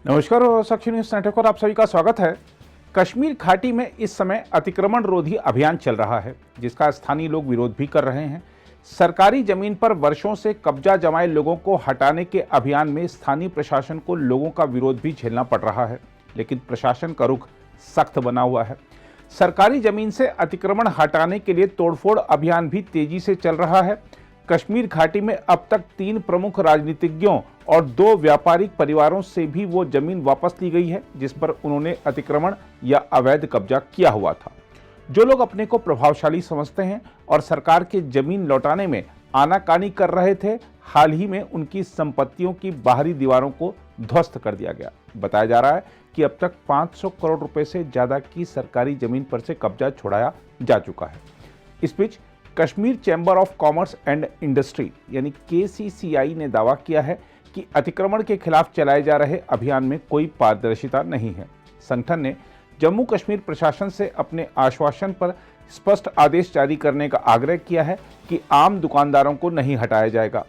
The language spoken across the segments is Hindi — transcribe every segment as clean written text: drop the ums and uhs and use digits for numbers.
नमस्कार और साक्षी न्यूज नेटवर्क पर आप सभी का स्वागत है। कश्मीर घाटी में इस समय अतिक्रमण रोधी अभियान चल रहा है, जिसका स्थानीय लोग विरोध भी कर रहे हैं। सरकारी जमीन पर वर्षों से कब्जा जमाए लोगों को हटाने के अभियान में स्थानीय प्रशासन को लोगों का विरोध भी झेलना पड़ रहा है, लेकिन प्रशासन का रुख सख्त बना हुआ है। सरकारी जमीन से अतिक्रमण हटाने के लिए तोड़फोड़ अभियान भी तेजी से चल रहा है। कश्मीर घाटी में अब तक 3 प्रमुख राजनीतिज्ञों और 2 व्यापारिक परिवारों से भी वो जमीन वापस ली गई है, जिस पर उन्होंने अतिक्रमण या अवैध कब्जा किया हुआ था। जो लोग अपने को प्रभावशाली समझते हैं और सरकार के जमीन लौटाने में आनाकानी कर रहे थे, हाल ही में उनकी संपत्तियों की बाहरी दीवारों को ध्वस्त कर दिया गया। बताया जा रहा है कि अब तक 500 करोड़ रुपए से ज्यादा की सरकारी जमीन पर से कब्जा छुड़ाया जा चुका है। इस बीच Kashmir chamber of commerce and industry यानी KCCI ने दावा किया है कि अतिक्रमण के खिलाफ चलाए जा रहे अभियान में कोई पारदर्शिता नहीं है। संगठन ने जम्मू कश्मीर प्रशासन से अपने आश्वासन पर स्पष्ट आदेश जारी करने का आग्रह किया है कि आम दुकानदारों को नहीं हटाया जाएगा।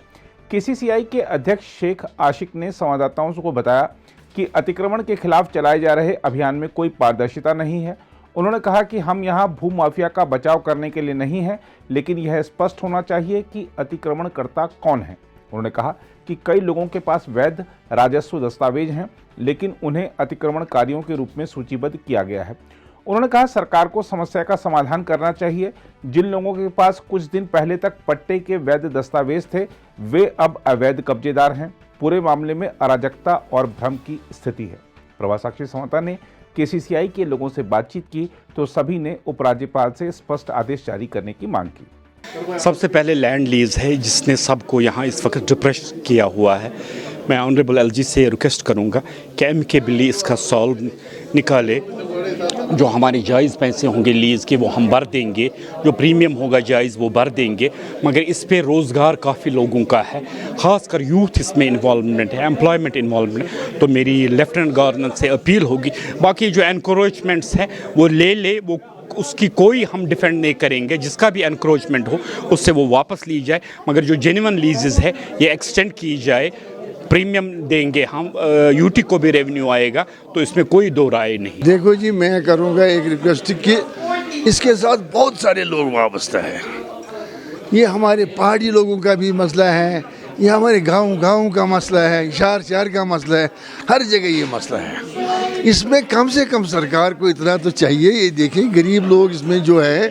KCCI के अध्यक्ष शेख आशिक ने संवाददाताओं को बताया कि अतिक्रमण के खिलाफ चलाए जा रहे अभियान में कोई पारदर्शिता नहीं है। उन्होंने कहा कि हम यहाँ भूमाफिया का बचाव करने के लिए नहीं हैं, लेकिन यह स्पष्ट होना चाहिए कि अतिक्रमणकर्ता कौन है। उन्होंने कहा कि कई लोगों के पास वैध राजस्व दस्तावेज हैं, लेकिन उन्हें अतिक्रमणकारियों के रूप में सूचीबद्ध किया गया है। उन्होंने कहा सरकार को समस्या का समाधान करना चाहिए। जिन लोगों के पास कुछ दिन पहले तक पट्टे के वैध दस्तावेज थे, वे अब अवैध कब्जेदार हैं। पूरे मामले में अराजकता और भ्रम की स्थिति है। प्रभात साक्षी संवाददाता ने KCCI के लोगों से बातचीत की तो सभी ने उपराज्यपाल से स्पष्ट आदेश जारी करने की मांग की। सबसे पहले लैंड लीज है जिसने सबको यहाँ इस वक्त डिप्रेस किया हुआ है। मैं ऑनरेबल LG से रिक्वेस्ट करूँगा कि एमिकेबली इसका सॉल्व निकाले। जो हमारे जायज़ पैसे होंगे लीज़ के वो हम भर देंगे, जो प्रीमियम होगा जायज़ वो भर देंगे, मगर इस पे रोज़गार काफ़ी लोगों का है, ख़ासकर यूथ इसमें इन्वॉल्वमेंट है, एम्प्लॉयमेंट इन्वॉल्वमेंट है। तो मेरी लेफ्टिनेंट गवर्नर से अपील होगी, बाकी जो एनक्रोचमेंट्स हैं वो ले वो उसकी कोई हम डिफेंड नहीं करेंगे। जिसका भी एनक्रोचमेंट हो उससे वो वापस ली जाए, मगर जो जेन्युइन लीजेस है ये एक्सटेंड की जाए। प्रीमियम देंगे हम, यूटी को भी रेवेन्यू आएगा, तो इसमें कोई दो राय नहीं। देखो जी, मैं करूँगा एक रिक्वेस्ट कि इसके साथ बहुत सारे लोग वाबस्ता है। ये हमारे पहाड़ी लोगों का भी मसला है, ये हमारे गांव का मसला है, शहर का मसला है, हर जगह ये मसला है। इसमें कम से कम सरकार को इतना तो चाहिए। ये देखें गरीब लोग इसमें जो है,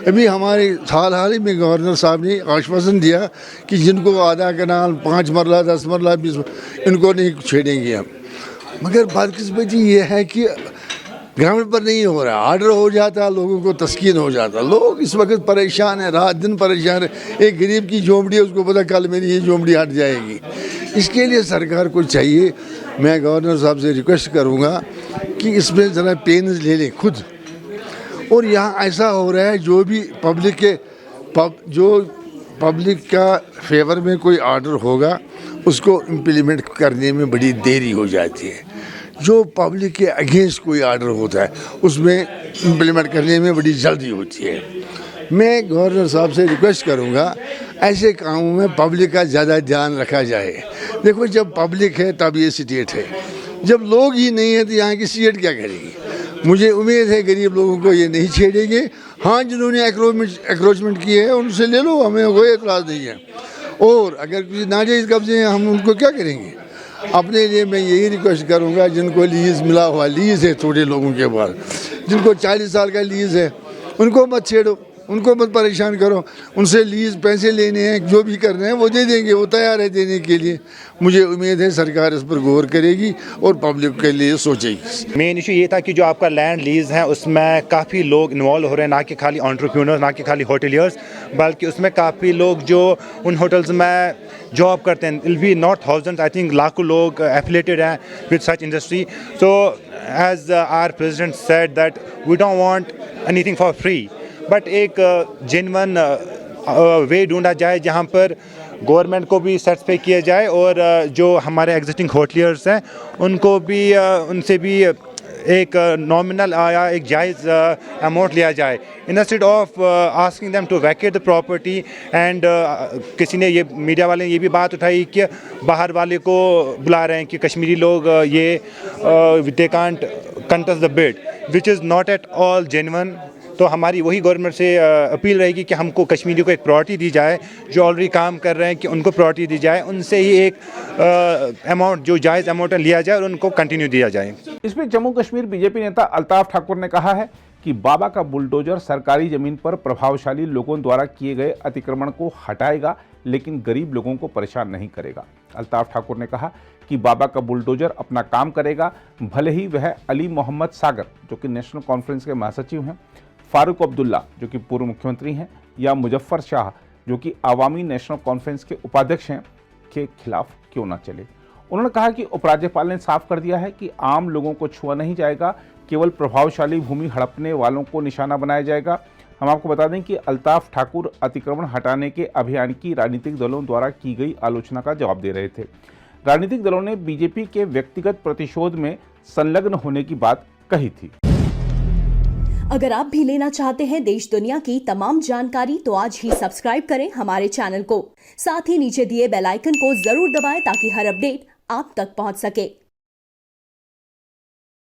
अभी हमारे हाल ही में गवर्नर साहब ने आश्वासन दिया कि जिनको आधा कनाल 5 मरला 10 मरला 20 इनको नहीं छेड़ेंगे हम, मगर बदकिस्मती ये है कि ग्राउंड पर नहीं हो रहा। आर्डर हो जाता, लोगों को तस्कीन हो जाता। लोग इस वक्त परेशान है, रात दिन परेशान है। एक गरीब की झोंपड़ी है, उसको पता कल मेरी ये झोंपड़ी हट जाएगी। इसके लिए सरकार को चाहिए, मैं गवर्नर साहब से रिक्वेस्ट करूंगा कि इसमें ज़रा पेन ले लें खुद। और यहाँ ऐसा हो रहा है, जो भी पब्लिक का फेवर में कोई आर्डर होगा उसको इम्प्लीमेंट करने में बड़ी देरी हो जाती है। जो पब्लिक के अगेंस्ट कोई आर्डर होता है उसमें इम्प्लीमेंट करने में बड़ी जल्दी होती है। मैं गवर्नर साहब से रिक्वेस्ट करूंगा, ऐसे कामों में पब्लिक का ज़्यादा ध्यान रखा जाए। देखो, जब पब्लिक है तब ये स्टेट है, जब लोग ही नहीं है तो यहाँ की स्टेट क्या करेगी। मुझे उम्मीद है गरीब लोगों को ये नहीं छेड़ेंगे। हाँ, जिन्होंने एक्रोचमेंट किए हैं उनसे ले लो, हमें कोई एतराज़ नहीं है। और अगर किसी नाजायज़ कब्जे हैं हम उनको क्या करेंगे। अपने लिए मैं यही रिक्वेस्ट करूंगा, जिनको लीज़ मिला हुआ, लीज़ है थोड़े लोगों के पास, जिनको 40 साल का लीज़ है, उनको मत छेड़ो, उनको मत परेशान करो। उनसे लीज़ पैसे लेने हैं, जो भी करने हैं वो दे देंगे, वो तैयार है देने के लिए। मुझे उम्मीद है सरकार इस पर गौर करेगी और पब्लिक के लिए सोचेगी। मेन इशू ये था कि जो आपका लैंड लीज़ है उसमें काफ़ी लोग इन्वॉल्व हो रहे हैं, ना कि खाली एंटरप्रेन्योर्स, ना कि खाली होटलियर्स, बल्कि उसमें काफ़ी लोग जो उन होटल्स में जॉब करते हैं, it'll be not thousand, I think लाखों लोग एफिलेटेड हैं with such industry. So as our president said that we don't want anything for free, but एक जेन्युइन वे ढूंढा जाए जहाँ पर गवर्नमेंट को भी सेटिस्फाई किया जाए और जो हमारे एग्जिस्टिंग होटलियर्स हैं उनको भी उनसे भी एक नॉमिनल आया, एक जायज़ अमाउंट लिया जाए, instead of asking them to vacate the property. And किसी ने ये, मीडिया वाले ने ये भी बात उठाई कि बाहर वाले को बुला रहे हैं कि कश्मीरी लोग ये they can't contest the bid, which is not at all genuine. तो हमारी वही गवर्नमेंट से अपील रहेगी कि हमको कश्मीरी को एक प्रायोरिटी दी जाए, जो ऑलरेडी काम कर रहे हैं कि उनको प्रायोरिटी दी जाए, उनसे ही एक अमाउंट जो जायज़ अमाउंट लिया जाए और उनको कंटिन्यू दिया जाए। इस बीच जम्मू कश्मीर बीजेपी नेता अल्ताफ ठाकुर ने कहा है कि बाबा का बुलडोजर सरकारी जमीन पर प्रभावशाली लोगों द्वारा किए गए अतिक्रमण को हटाएगा, लेकिन गरीब लोगों को परेशान नहीं करेगा। अल्ताफ ठाकुर ने कहा कि बाबा का बुलडोजर अपना काम करेगा, भले ही वह अली मोहम्मद सागर जो कि नेशनल कॉन्फ्रेंस के महासचिव हैं, फारूक अब्दुल्ला जो कि पूर्व मुख्यमंत्री हैं, या मुजफ्फर शाह जो कि आवामी नेशनल कॉन्फ्रेंस के उपाध्यक्ष हैं, के खिलाफ क्यों ना चले। उन्होंने कहा कि उपराज्यपाल ने साफ कर दिया है कि आम लोगों को छुआ नहीं जाएगा, केवल प्रभावशाली भूमि हड़पने वालों को निशाना बनाया जाएगा। हम आपको बता दें कि अल्ताफ ठाकुर अतिक्रमण हटाने के अभियान की राजनीतिक दलों द्वारा की गई आलोचना का जवाब दे रहे थे। राजनीतिक दलों ने बीजेपी के व्यक्तिगत प्रतिशोध में संलग्न होने की बात कही थी। अगर आप भी लेना चाहते हैं देश दुनिया की तमाम जानकारी, तो आज ही सब्सक्राइब करें हमारे चैनल को। साथ ही नीचे दिए बेल आइकन को जरूर दबाएं ताकि हर अपडेट आप तक पहुंच सके।